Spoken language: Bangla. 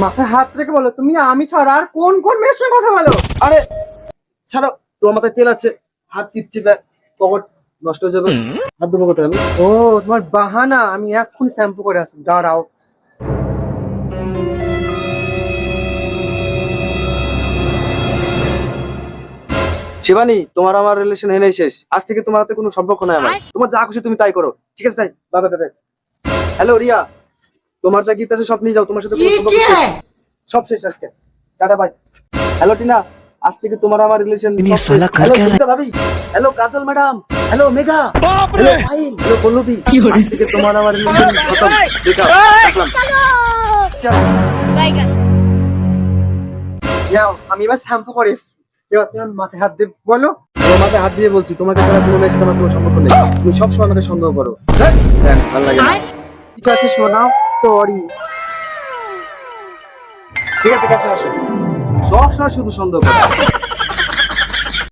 মাথায় হাত রেখে বলো, তুমি আমি ছাড়া আর কোন কোন মেয়ের সঙ্গে কথা বলো? আরে ছাড়ো, তোমার মাথায় তেল আছে, হাত চিপচিপে পকেট নষ্ট হয়ে যাবে। হাত ধোবো কোথায় আমি? ও, তোমার বাহানা। আমি এক্ষুনি শ্যাম্পু করে আসি, দাঁড়াও। শিবানী, তোমার আমার রিলেশন হেনেই শেষ। আজ থেকে তোমার হাতে কোনো সম্পর্ক নাই আমার। তোমার যা খুশি তুমি তাই করো, ঠিক আছে? তাই বাবা বাবা। হ্যালো রিয়া, তোমার যা গিফট আছে সব নিয়ে যাও, তোমার সাথে কোনো সম্পর্ক শেষ, সব শেষ আজকে। Tata bye. হ্যালো টিনা, আজ থেকে তোমার আমার রিলেশন। হ্যালো সুনিতা ভাবি, হ্যালো কাজল ম্যাডাম, হ্যালো মেঘা, হ্যালো ভাই, হ্যালো পল্লবী। আজ থেকে তোমার আমার রিলেশন খতম, ব্রেকআপ, রাখলাম। যাও, আমি এবার শ্যাম্পু করে এসছি। এবার তুমি আমার মাথায় হাত দিয়ে বলো। তোমার মাথায় হাত দিয়ে বলছি, তোমাকে ছাড়া কোনো মেয়ের সাথে আমার কোনো সম্পর্ক নেই। তুমি সবসময় আমাকে সন্দেহ করো। হ্যাঁ, ভালো লাগে না। ঠিক আছে শোনাও, সরি। ঠিক আছে, কাছে আসো। সবসময় শুধু সন্দেহ করো।